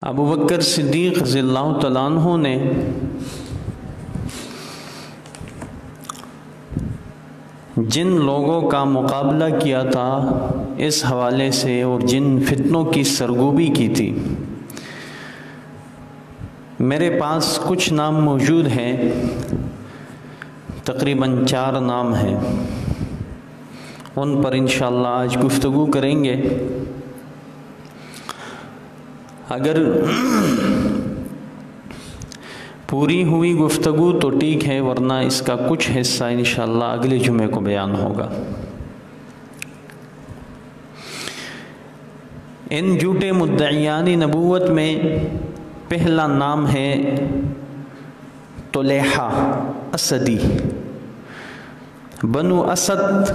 ابو بکر صدیق رضی اللہ تعالیٰ عنہ نے جن لوگوں کا مقابلہ کیا تھا اس حوالے سے اور جن فتنوں کی سرگوبی کی تھی، میرے پاس کچھ نام موجود ہیں، تقریباً 4 نام ہیں، ان پر انشاءاللہ آج گفتگو کریں گے۔ اگر پوری ہوئی گفتگو تو ٹھیک ہے، ورنہ اس کا کچھ حصہ انشاءاللہ اگلے جمعے کو بیان ہوگا۔ ان جھوٹے مدعیان نبوت میں پہلا نام ہے طلیحہ اسدی، بنو اسد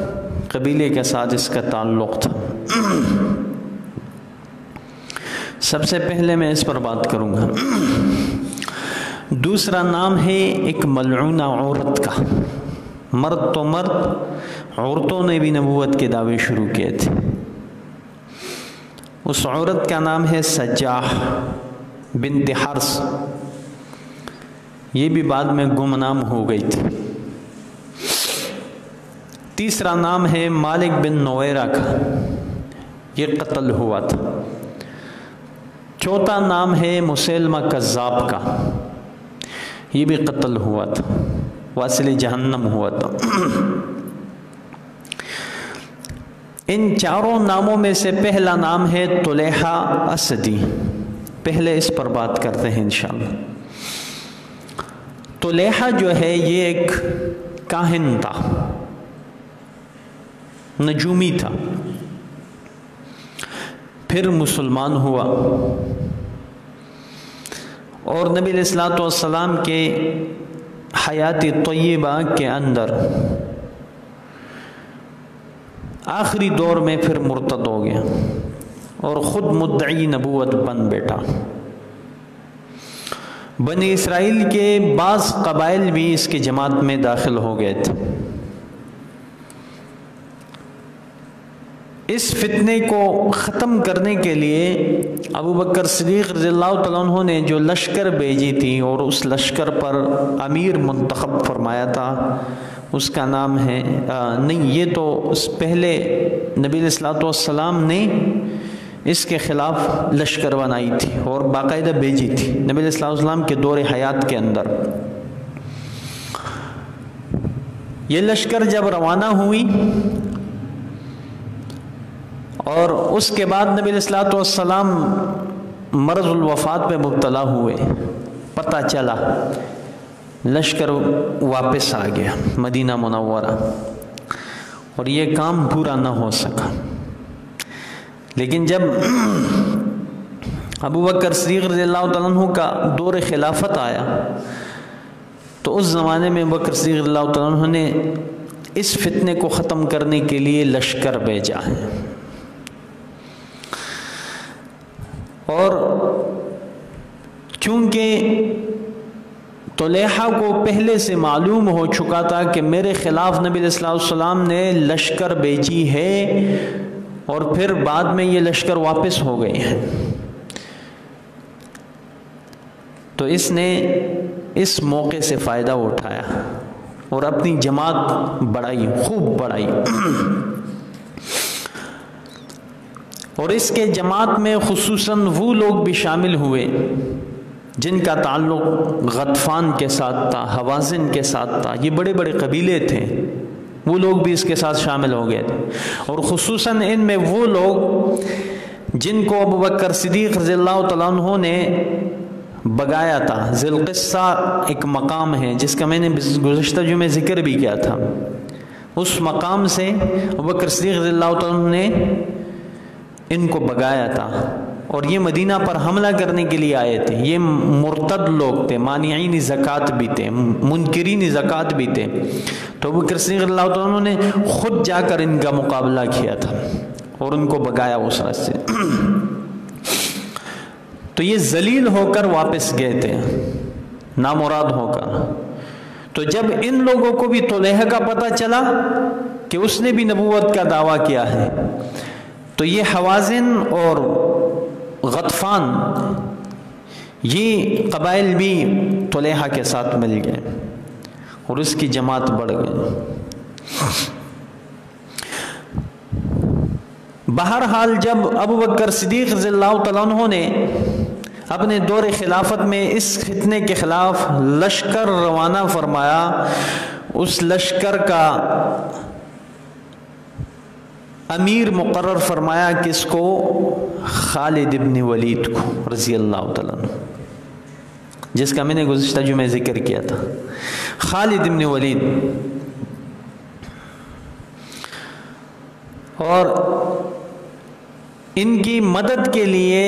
قبیلے کے ساتھ اس کا تعلق تھا۔ سب سے پہلے میں اس پر بات کروں گا۔ دوسرا نام ہے ایک ملعونہ عورت کا، مرد تو مرد، عورتوں نے بھی نبوت کے دعوے شروع کیے تھے۔ اس عورت کا نام ہے سجاح بنت حرس، یہ بھی بعد میں گمنام ہو گئی تھی۔ تیسرا نام ہے مالک بن نویرہ کا، یہ قتل ہوا تھا۔ چوتھا نام ہے مسیلمہ کذاب کا، یہ بھی قتل ہوا تھا، واصل جہنم ہوا تھا۔ ان 4 ناموں میں سے پہلا نام ہے طلیحہ اسدی، پہلے اس پر بات کرتے ہیں انشاءاللہ۔ طلیحہ جو ہے یہ ایک کاہن تھا، نجومی تھا، پھر مسلمان ہوا اور نبی علیہ الصلوۃ والسلام کے حیات طیبہ کے اندر آخری دور میں پھر مرتد ہو گیا اور خود مدعی نبوت بن بیٹھا۔ بنی اسرائیل کے بعض قبائل بھی اس کی جماعت میں داخل ہو گئے تھے۔ اس فتنے کو ختم کرنے کے لیے ابو بکر صدیق رضی اللہ تعالیٰ عنہ نے جو لشکر بھیجی تھی اور اس لشکر پر امیر منتخب فرمایا تھا، اس کا نام ہے نہیں، یہ تو پہلے نبی علیہ الصلوۃ والسلام نے اس کے خلاف لشکر بنائی تھی اور باقاعدہ بھیجی تھی نبی علیہ الصلوۃ والسلام کے دور حیات کے اندر۔ یہ لشکر جب روانہ ہوئی اور اس کے بعد نبی علیہ الصلوۃ والسلام مرض الوفات میں مبتلا ہوئے، پتہ چلا، لشکر واپس آ گیا مدینہ منورہ اور یہ کام پورا نہ ہو سکا۔ لیکن جب ابو بکر صدیق رضی اللہ تعالیٰ عنہ کا دور خلافت آیا تو اس زمانے میں ابو بکر صدیق رضی اللہ تعالیٰ عنہ نے اس فتنے کو ختم کرنے کے لیے لشکر بھیجا ہے، اور چونکہ طلیحہ کو پہلے سے معلوم ہو چکا تھا کہ میرے خلاف نبی علیہ الصلوۃ والسلام نے لشکر بھیجی ہے اور پھر بعد میں یہ لشکر واپس ہو گئے ہیں، تو اس نے اس موقع سے فائدہ اٹھایا اور اپنی جماعت بڑھائی، خوب بڑھائی، اور اس کے جماعت میں خصوصاً وہ لوگ بھی شامل ہوئے جن کا تعلق غطفان کے ساتھ تھا، حوازن کے ساتھ تھا، یہ بڑے بڑے قبیلے تھے، وہ لوگ بھی اس کے ساتھ شامل ہو گئے تھے، اور خصوصاً ان میں وہ لوگ جن کو ابو بکر صدیق رضی اللہ تعالیٰ عنہ نے بگایا تھا۔ ذی القصہ ایک مقام ہے جس کا میں نے گزشتہ جمعے ذکر بھی کیا تھا، اس مقام سے ابو بکر صدیق رضی اللہ تعالیٰ عنہ نے ان کو بگایا تھا، اور یہ مدینہ پر حملہ کرنے کے لیے آئے تھے۔ یہ مرتد لوگ تھے، مانعین زکوٰۃ بھی تھے، منکرین زکوٰۃ بھی تھے، تو ابو بکر صدیق رضی اللہ تعالیٰ عنہ نے خود جا کر ان کا مقابلہ کیا تھا اور ان کو بگایا اس راستے سے۔ تو یہ ذلیل ہو کر واپس گئے تھے، نامراد ہو کر۔ تو جب ان لوگوں کو بھی طلیحہ کا پتہ چلا کہ اس نے بھی نبوت کا دعویٰ کیا ہے، تو یہ حوازن اور غطفان یہ قبائل بھی طلیحہ کے ساتھ مل گئے اور اس کی جماعت بڑھ گئی۔ بہرحال جب ابو بکر صدیق رضی اللہ تعالیٰ عنہ نے اپنے دور خلافت میں اس فتنے کے خلاف لشکر روانہ فرمایا، اس لشکر کا امیر مقرر فرمایا کس کو؟ خالد ابن ولید کو رضی اللہ تعالیٰ عنہ، جس کا میں نے گزشتہ جمعہ ذکر کیا تھا۔ خالد ابن ولید، اور ان کی مدد کے لیے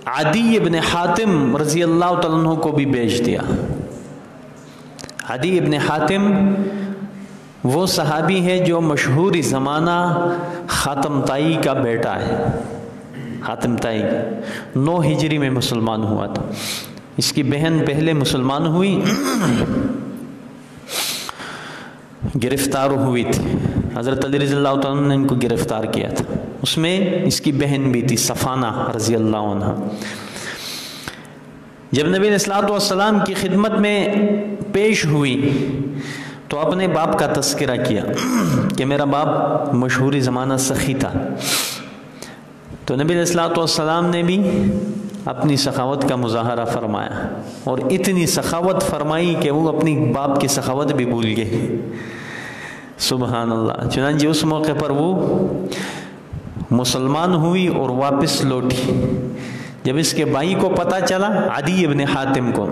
عدی ابن حاتم رضی اللہ تعالیٰ عنہ کو بھی بھیج دیا۔ عدی ابن حاتم وہ صحابی ہے جو مشہور زمانہ خاتم طائی کا بیٹا ہے۔ خاتم طائی 9 ہجری میں مسلمان ہوا تھا، اس کی بہن پہلے مسلمان ہوئی، گرفتار ہوئی تھی، حضرت علی رضی اللہ تعالیٰ عنہ نے ان کو گرفتار کیا تھا، اس میں اس کی بہن بھی تھی صفانہ رضی اللہ عنہ۔ جب نبی علیہ الصلوۃ والسلام کی خدمت میں پیش ہوئی تو اپنے باپ کا تذکرہ کیا کہ میرا باپ مشہوری زمانہ سخی تھا، تو نبی علیہ الصلوۃ والسلام نے بھی اپنی سخاوت کا مظاہرہ فرمایا، اور اتنی سخاوت فرمائی کہ وہ اپنی باپ کی سخاوت بھی بھول گئے، سبحان اللہ۔ چنانچہ اس موقع پر وہ مسلمان ہوئی اور واپس لوٹی۔ جب اس کے بھائی کو پتہ چلا، عدی ابن حاتم کو،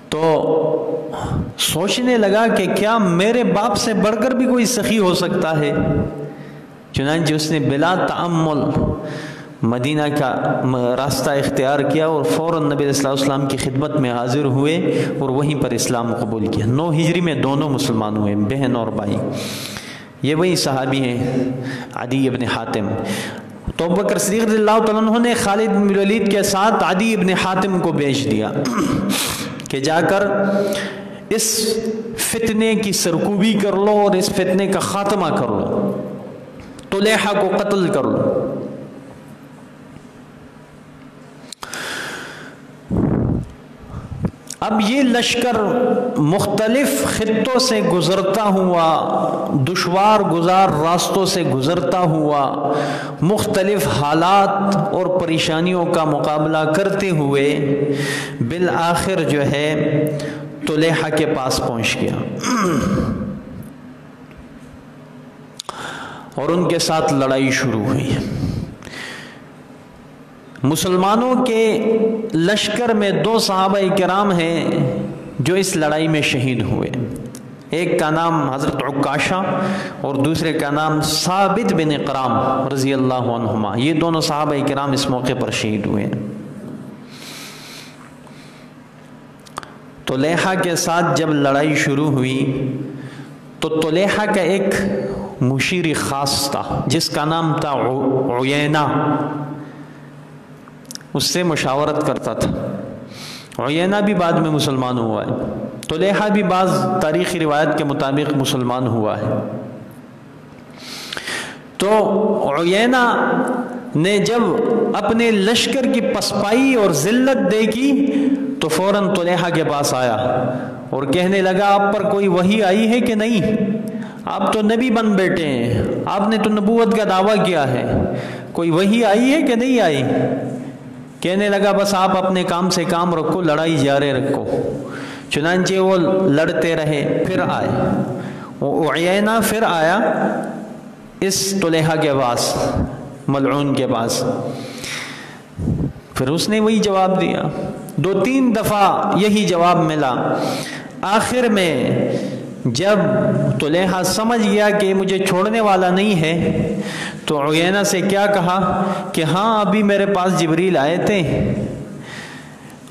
تو سوچنے لگا کہ کیا میرے باپ سے بڑھ کر بھی کوئی سخی ہو سکتا ہے؟ چنانچہ اس نے بلا تأمل مدینہ کا راستہ اختیار کیا اور فوراً نبی علیہ السلام کی خدمت میں حاضر ہوئے اور وہیں پر اسلام قبول کیا۔ 9 ہجری میں دونوں مسلمان ہوئے، بہن اور بھائی۔ یہ وہی صحابی ہیں عدی ابن حاتم۔ تو ابو بکر صدیق رضی اللہ تعالیٰ عنہ نے خالد بن ولید کے ساتھ عدی ابن حاتم کو بھیج دیا کہ جا کر اس فتنے کی سرکوبی کر لو اور اس فتنے کا خاتمہ کر لو، طلیحہ کو قتل کر لو۔ اب یہ لشکر مختلف خطوں سے گزرتا ہوا، دشوار گزار راستوں سے گزرتا ہوا، مختلف حالات اور پریشانیوں کا مقابلہ کرتے ہوئے بالآخر جو ہے طلیحہ کے پاس پہنچ گیا اور ان کے ساتھ لڑائی شروع ہوئی۔ مسلمانوں کے لشکر میں 2 صحابہ کرام ہیں جو اس لڑائی میں شہید ہوئے، ایک کا نام حضرت عکاشہ اور دوسرے کا نام ثابت بن اقرام رضی اللہ عنہما۔ یہ دونوں صحابہ کرام اس موقع پر شہید ہوئے۔ طلیحہ کے ساتھ جب لڑائی شروع ہوئی تو طلیحہ کا ایک مشیر خاص تھا جس کا نام تھا عیینہ، اس سے مشاورت کرتا تھا۔ عیینہ بھی بعد میں مسلمان ہوا ہے، طلیحہ بھی بعض تاریخی روایت کے مطابق مسلمان ہوا ہے۔ تو عیینہ نے جب اپنے لشکر کی پسپائی اور ذلت دیکھی تو فوراً طلیحہ کے پاس آیا اور کہنے لگا آپ پر کوئی وحی آئی ہے کہ نہیں؟ آپ تو نبی بن بیٹھے ہیں، آپ نے تو نبوت کا دعویٰ کیا ہے، کوئی وحی آئی ہے کہ نہیں آئی؟ کہنے لگا بس آپ اپنے کام سے کام رکھو، لڑائی جاری رکھو۔ چنانچہ وہ لڑتے رہے، پھر آئے، وہ عیینہ پھر آیا اس طلیحہ کے پاس، ملعون کے پاس، پھر اس نے وہی جواب دیا، 2-3 دفعہ یہی جواب ملا۔ آخر میں جب طلیحہ سمجھ گیا کہ مجھے چھوڑنے والا نہیں ہے تو عیینہ سے کیا کہا کہ ہاں ابھی میرے پاس جبریل آئے تھے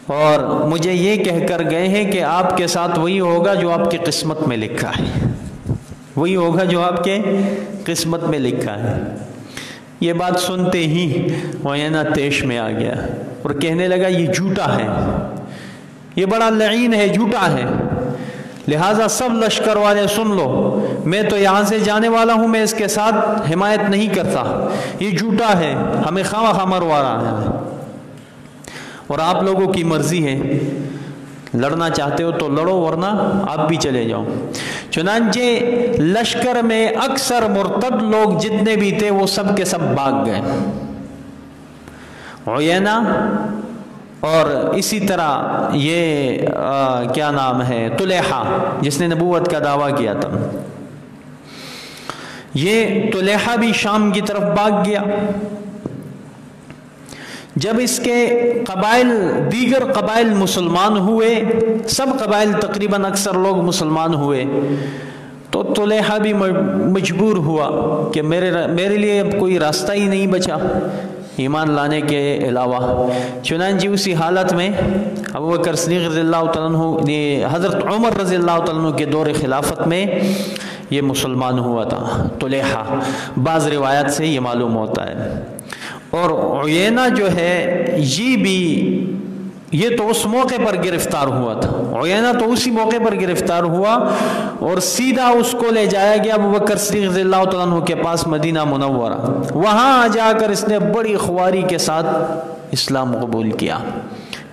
اور مجھے یہ کہہ کر گئے ہیں کہ آپ کے ساتھ وہی ہوگا جو آپ کی قسمت میں لکھا ہے، وہی ہوگا جو آپ کے قسمت میں لکھا ہے۔ یہ بات سنتے ہی عیینہ طیش میں آ گیا اور کہنے لگا یہ جھوٹا ہے، یہ بڑا لعین ہے، جھوٹا ہے۔ لہٰذا سب لشکر والے سن لو، میں تو یہاں سے جانے والا ہوں، میں اس کے ساتھ حمایت نہیں کرتا، یہ جھوٹا ہے، ہمیں خواہ خواہ مروا رہا ہے، اور آپ لوگوں کی مرضی ہے، لڑنا چاہتے ہو تو لڑو ورنہ آپ بھی چلے جاؤ۔ چنانچہ لشکر میں اکثر مرتد لوگ جتنے بھی تھے وہ سب کے سب بھاگ گئے۔ عیینہ اور اسی طرح یہ کیا نام ہے، طلیحہ جس نے نبوت کا دعویٰ کیا تھا، یہ طلیحہ بھی شام کی طرف بھاگ گیا۔ جب اس کے قبائل، دیگر قبائل مسلمان ہوئے، سب قبائل تقریباً اکثر لوگ مسلمان ہوئے، تو طلیحہ بھی مجبور ہوا کہ میرے لیے اب کوئی راستہ ہی نہیں بچا ایمان لانے کے علاوہ۔ چنانچہ اسی حالت میں ابو بکر صدیق رضی اللہ تعالیٰ عنہ، حضرت عمر رضی اللہ تعالیٰ عنہ کے دور خلافت میں یہ مسلمان ہوا تھا طلیحہ، بعض روایات سے یہ معلوم ہوتا ہے۔ اور عیینہ جو ہے یہ تو اس موقع پر گرفتار ہوا تھا، عیینہ تو اسی موقع پر گرفتار ہوا اور سیدھا اس کو لے جایا گیا ابو بکر صدیق رضی اللہ تعالیٰ عنہ کے پاس مدینہ منورہ، وہاں جا کر اس نے بڑی خواری کے ساتھ اسلام قبول کیا،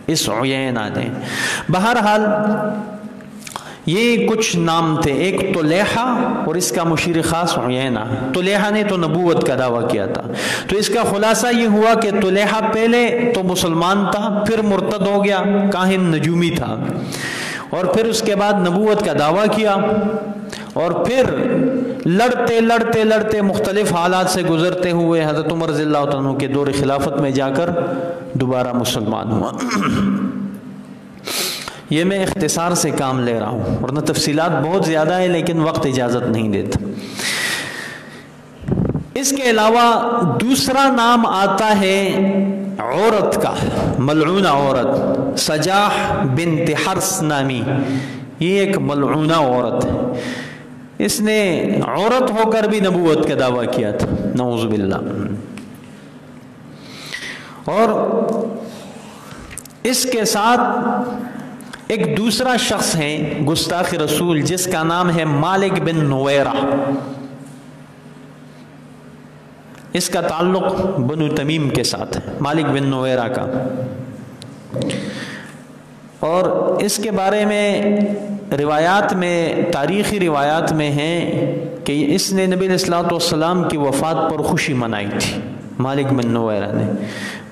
اس عیینہ نے۔ بہرحال یہ کچھ نام تھے، ایک طلیحہ اور اس کا مشیر خاص عیینہ۔ طلیحہ نے تو نبوت کا دعویٰ کیا تھا، تو اس کا خلاصہ یہ ہوا کہ طلیحہ پہلے تو مسلمان تھا، پھر مرتد ہو گیا، کاہن نجومی تھا، اور پھر اس کے بعد نبوت کا دعویٰ کیا، اور پھر لڑتے لڑتے لڑتے مختلف حالات سے گزرتے ہوئے حضرت عمر رضی اللہ عنہ کے دور خلافت میں جا کر دوبارہ مسلمان ہوا۔ یہ میں اختصار سے کام لے رہا ہوں ورنہ تفصیلات بہت زیادہ ہے، لیکن وقت اجازت نہیں دیتا۔ اس کے علاوہ دوسرا نام آتا ہے عورت کا، ملعونہ عورت، سجاح بنت حرس نامی، یہ ایک ملعونہ عورت ہے، اس نے عورت ہو کر بھی نبوت کا دعویٰ کیا تھا، نعوذ باللہ۔ اور اس کے ساتھ ایک دوسرا شخص ہے گستاخ رسول، جس کا نام ہے مالک بن نویرہ، اس کا تعلق بنو تمیم کے ساتھ ہے، مالک بن نویرہ کا۔ اور اس کے بارے میں روایات میں، تاریخی روایات میں ہے کہ اس نے نبی علیہ الصلوۃ والسلام کی وفات پر خوشی منائی تھی، مالک بن نویرہ نے،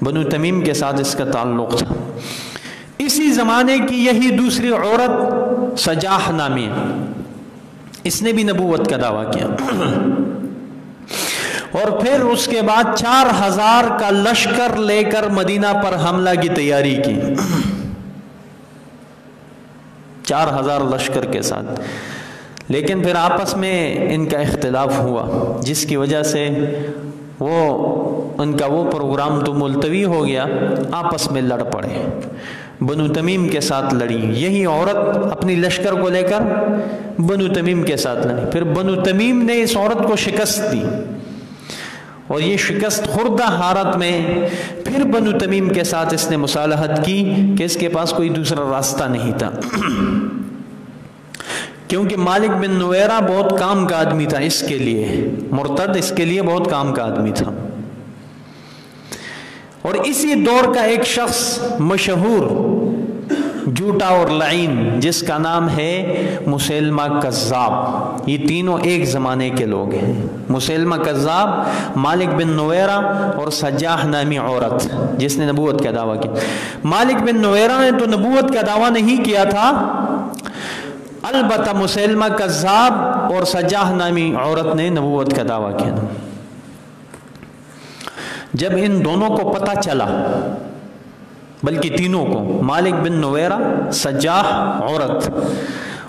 بنو تمیم کے ساتھ اس کا تعلق تھا۔ اسی زمانے کی یہی دوسری عورت سجاح نامی، اس نے بھی نبوت کا دعویٰ کیا، اور پھر اس کے بعد 4000 کا لشکر لے کر مدینہ پر حملہ کی تیاری کی، 4000 لشکر کے ساتھ، لیکن پھر آپس میں ان کا اختلاف ہوا، جس کی وجہ سے ان کا وہ پروگرام تو ملتوی ہو گیا، آپس میں لڑ پڑے، بنو تمیم کے ساتھ لڑی، یہی عورت اپنی لشکر کو لے کر بنو تمیم کے ساتھ لڑی، پھر بنو تمیم نے اس عورت کو شکست دی، اور یہ شکست خوردہ حالت میں پھر بنو تمیم کے ساتھ اس نے مصالحت کی کہ اس کے پاس کوئی دوسرا راستہ نہیں تھا، کیونکہ مالک بن نویرہ بہت کام کا آدمی تھا، اس کے لیے مرتد، اس کے لیے بہت کام کا آدمی تھا۔ اور اسی دور کا ایک شخص مشہور جھوٹا اور لعین، جس کا نام ہے مسیلمہ کذاب، یہ تینوں ایک زمانے کے لوگ ہیں، مسیلمہ کذاب، مالک بن نویرہ اور سجاح نامی عورت جس نے نبوت کا دعویٰ کیا۔ مالک بن نویرہ نے تو نبوت کا دعویٰ نہیں کیا تھا، البتہ مسیلمہ کذاب اور سجاح نامی عورت نے نبوت کا دعویٰ کیا۔ جب ان دونوں کو پتہ چلا، بلکہ تینوں کو، مالک بن نویرہ، سجاح عورت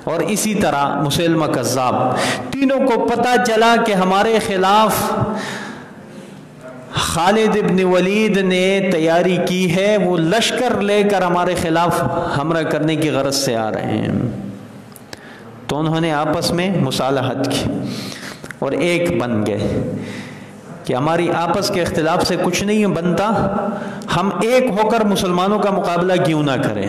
اور اسی طرح مسیلمہ کذاب، تینوں کو پتہ چلا کہ ہمارے خلاف خالد ابن ولید نے تیاری کی ہے، وہ لشکر لے کر ہمارے خلاف حملہ کرنے کی غرض سے آ رہے ہیں، تو انہوں نے آپس میں مصالحت کی اور ایک بن گئے کہ ہماری آپس کے اختلاف سے کچھ نہیں بنتا، ہم ایک ہو کر مسلمانوں کا مقابلہ کیوں نہ کریں۔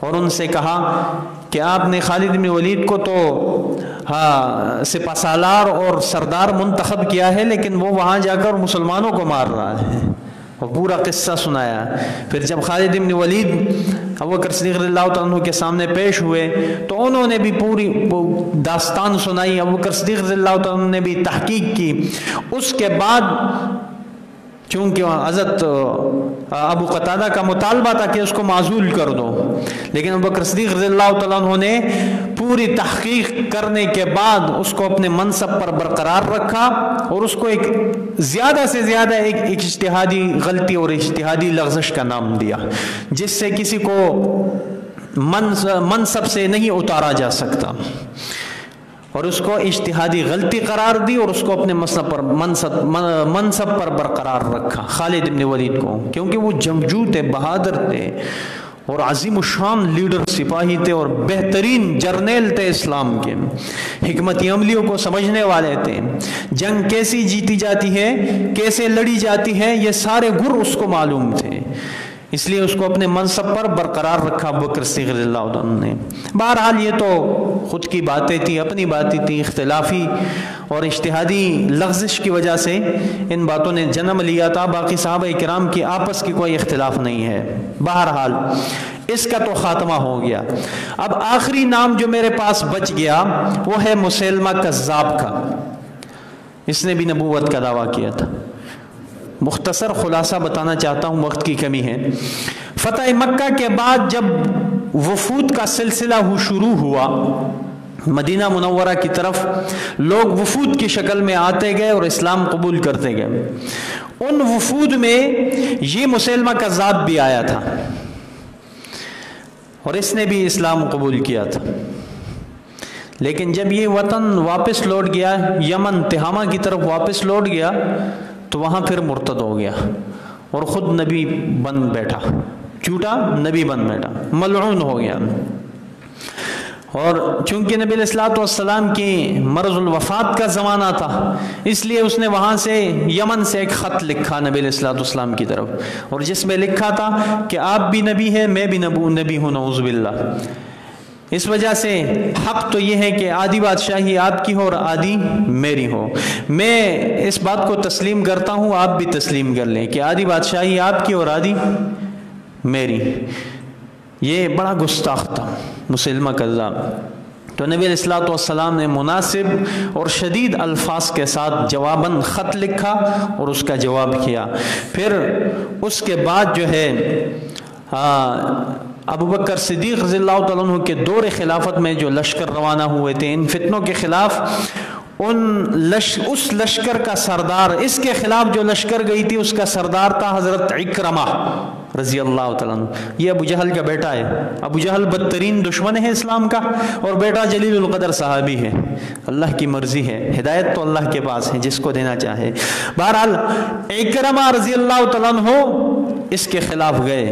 اور ان سے کہا کہ آپ نے خالد بن ولید کو تو سپہ سالار اور سردار منتخب کیا ہے، لیکن وہ وہاں جا کر مسلمانوں کو مار رہا ہے، اور پورا قصہ سنایا۔ پھر جب خالد بن ولید ابوبکر صدیق رضی اللہ تعالیٰ عنہ کے سامنے پیش ہوئے تو انہوں نے بھی پوری داستان سنائی، ابوبکر صدیق رضی اللہ تعالیٰ عنہ نے بھی تحقیق کی۔ اس کے بعد چونکہ حضرت ابو قتادہ کا مطالبہ تھا کہ اس کو معزول کر دو، لیکن ابوبکر صدیق رضی اللہ تعالیٰ عنہ نے پوری تحقیق کرنے کے بعد اس کو اپنے منصب پر برقرار رکھا، اور اس کو ایک زیادہ سے زیادہ ایک اجتہادی غلطی اور اجتہادی لغزش کا نام دیا، جس سے کسی کو منصب سے نہیں اتارا جا سکتا، اور اس کو اجتہادی غلطی قرار دی، اور اس کو اپنے منصب پر برقرار رکھا خالد بن ولید کو، کیونکہ وہ جنگجو تھے، بہادر تھے، اور عظیم الشان لیڈر سپاہی تھے، اور بہترین جرنیل تھے اسلام کے، حکمت عملیوں کو سمجھنے والے تھے، جنگ کیسی جیتی جاتی ہے، کیسے لڑی جاتی ہے، یہ سارے گر اس کو معلوم تھے، اس لیے اس کو اپنے منصب پر برقرار رکھا ابوبکر صدیق رضی اللہ عنہ نے۔ بہرحال یہ تو خود کی باتیں تھیں، اپنی باتیں تھیں، اختلافی اور اجتہادی لغزش کی وجہ سے ان باتوں نے جنم لیا تھا، باقی صحابہ کرام کی آپس کی کوئی اختلاف نہیں ہے۔ بہرحال اس کا تو خاتمہ ہو گیا۔ اب آخری نام جو میرے پاس بچ گیا وہ ہے مسیلمہ کذاب کا، اس نے بھی نبوت کا دعویٰ کیا تھا۔ مختصر خلاصہ بتانا چاہتا ہوں، وقت کی کمی ہے۔ فتح مکہ کے بعد جب وفود کا سلسلہ شروع ہوا، مدینہ منورہ کی طرف لوگ وفود کی شکل میں آتے گئے اور اسلام قبول کرتے گئے۔ ان وفود میں یہ مسیلمہ کذاب بھی آیا تھا، اور اس نے بھی اسلام قبول کیا تھا، لیکن جب یہ وطن واپس لوٹ گیا، یمن تہامہ کی طرف واپس لوٹ گیا، تو وہاں پھر مرتد ہو گیا اور خود نبی بن بیٹھا، جھوٹا نبی بن بیٹھا، ملعون ہو گیا۔ اور چونکہ نبی علیہ الصلوۃ والسلام کی مرض الوفات کا زمانہ تھا، اس لیے اس نے وہاں سے یمن سے ایک خط لکھا نبی علیہ الصلوۃ والسلام کی طرف، اور جس میں لکھا تھا کہ آپ بھی نبی ہیں، میں بھی نبی ہوں، نعوذ باللہ۔ اس وجہ سے حق تو یہ ہے کہ آدھی بادشاہی آپ کی ہو اور آدھی میری ہو۔ میں اس بات کو تسلیم کرتا ہوں، آپ بھی تسلیم کر لیں کہ آدھی بادشاہی آپ کی اور آدھی میری۔ یہ بڑا گستاخ تھا مسیلمہ کذاب۔ تو نبی علیہ الصلوۃ والسلام نے مناسب اور شدید الفاظ کے ساتھ جواباً خط لکھا اور اس کا جواب کیا۔ پھر اس کے بعد جو ہے ابوبکر صدیق رضی اللہ تعالیٰ عنہ کے دور خلافت میں جو لشکر روانہ ہوئے تھے ان فتنوں کے خلاف، اس لشکر کا سردار، اس کے خلاف جو لشکر گئی تھی اس کا سردار تھا حضرت عکرمہ رضی اللہ تعالیٰ عنہ۔ یہ ابو جہل کا بیٹا ہے۔ ابو جہل بدترین دشمن ہے اسلام کا، اور بیٹا جلیل القدر صحابی ہے۔ اللہ کی مرضی ہے، ہدایت تو اللہ کے پاس ہے، جس کو دینا چاہے۔ بہرحال عکرمہ رضی اللہ تعالیٰ عنہ اس کے خلاف گئے،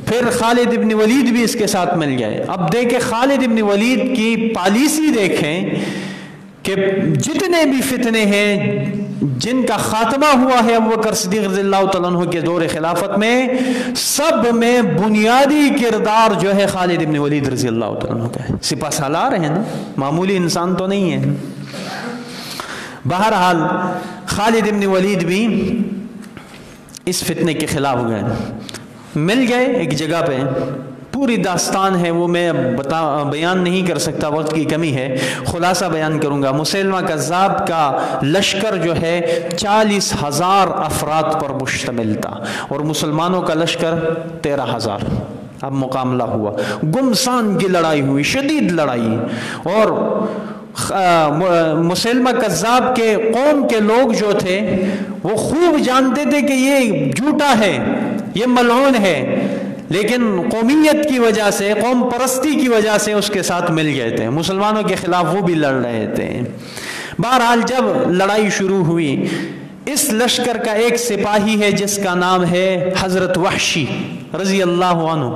پھر خالد ابن ولید بھی اس کے ساتھ مل گئے۔ اب دیکھیں خالد ابن ولید کی پالیسی دیکھیں کہ جتنے بھی فتنے ہیں جن کا خاتمہ ہوا ہے ابوبکر صدیق رضی اللہ تعالیٰ عنہ کے دور خلافت میں، سب میں بنیادی کردار جو ہے خالد ابن ولید رضی اللہ تعالیٰ عنہ کا ہے۔ سپہ سالار ہیں نا، معمولی انسان تو نہیں ہے۔ بہرحال خالد ابن ولید بھی اس فتنے کے خلاف گئے، مل گئے ایک جگہ پہ۔ پوری داستان ہے وہ میں بیان نہیں کر سکتا، وقت کی کمی ہے، خلاصہ بیان کروں گا۔ مسیلمہ کذاب کا لشکر جو ہے 40,000 افراد پر مشتمل تھا، اور مسلمانوں کا لشکر 13,000۔ اب مقابلہ ہوا، گمسان کی لڑائی ہوئی، شدید لڑائی، اور مسیلمہ کذاب کے قوم کے لوگ جو تھے وہ خوب جانتے تھے کہ یہ جھوٹا ہے، یہ ملعون ہے، لیکن قومیت کی وجہ سے، قوم پرستی کی وجہ سے اس کے ساتھ مل گئے تھے، مسلمانوں کے خلاف وہ بھی لڑ رہے تھے۔ بہرحال جب لڑائی شروع ہوئی، اس لشکر کا ایک سپاہی ہے جس کا نام ہے حضرت وحشی رضی اللہ عنہ،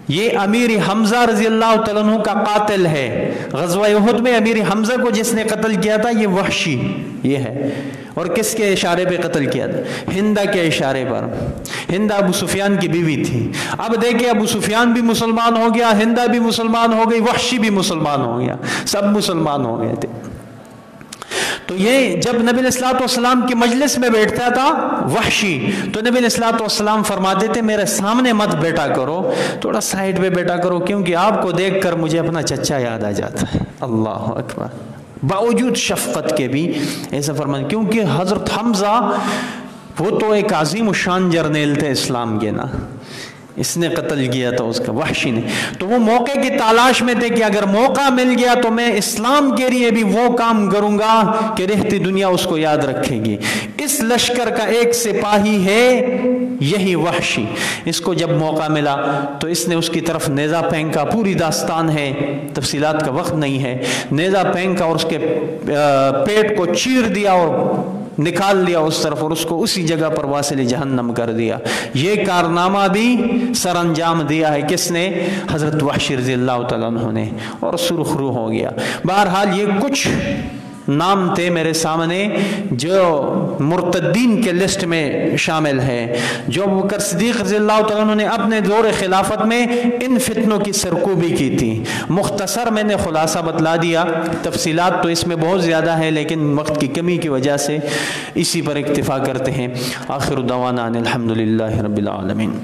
یہ امیر حمزہ رضی اللہ تعالیٰ عنہ کا قاتل ہے۔ غزوہ احد میں امیر حمزہ کو جس نے قتل کیا تھا یہ وحشی یہ ہے، اور کس کے اشارے پہ قتل کیا تھا؟ ہندہ کے اشارے پر. ہندہ ابو سفیان کی بیوی تھی. اب دیکھیں ابو سفیان بھی مسلمان ہو گیا، ہندہ بھی مسلمان ہو گئی، وحشی بھی مسلمان ہو گیا، سب مسلمان ہو گئے تھے. تو یہ جب نبی علیہ الصلوۃ والسلام کی مجلس میں بیٹھتا تھا وحشی، تو نبی علیہ الصلوۃ والسلام فرماتے تھے میرے سامنے مت بیٹھا کرو، تھوڑا سائڈ پہ بیٹھا کرو، کیونکہ آپ کو دیکھ کر مجھے اپنا چچا یاد آ جاتا ہے. اللہ اکبر. باوجود شفقت کے بھی ایسا فرمایا، کیونکہ حضرت حمزہ وہ تو ایک عظیم الشان جرنیل تھے اسلام کے نا، اس نے قتل کیا تھا اس کا، وحشی نے. تو وہ موقع کی تلاش میں تھے کہ اگر موقع مل گیا تو میں اسلام کے لیے بھی وہ کام کروں گا کہ رہتی دنیا اس کو یاد رکھے گی. اس لشکر کا ایک سپاہی ہے یہی وحشی. اس کو جب موقع ملا تو اس نے اس کی طرف نیزہ پھینکا. پوری داستان ہے، تفصیلات کا وقت نہیں ہے. نیزہ پھینکا اور اس کے پیٹ کو چیر دیا اور نکال لیا اس طرف، اور اس کو اسی جگہ پر واصل جہنم کر دیا. یہ کارنامہ بھی سر انجام دیا ہے کس نے؟ حضرت وحشی رضی اللہ تعالیٰ عنہ نے، اور سرخ رو ہو گیا. بہرحال یہ کچھ نام تھے میرے سامنے جو مرتدین کے لسٹ میں شامل ہے، جو ابوبکر صدیق رضی اللہ تعالیٰ عنہ نے اپنے دور خلافت میں ان فتنوں کی سرکوبی کی تھی. مختصر میں نے خلاصہ بتلا دیا، تفصیلات تو اس میں بہت زیادہ ہے، لیکن وقت کی کمی کی وجہ سے اسی پر اکتفا کرتے ہیں. آخر دعوانا ان الحمدللہ رب العالمین.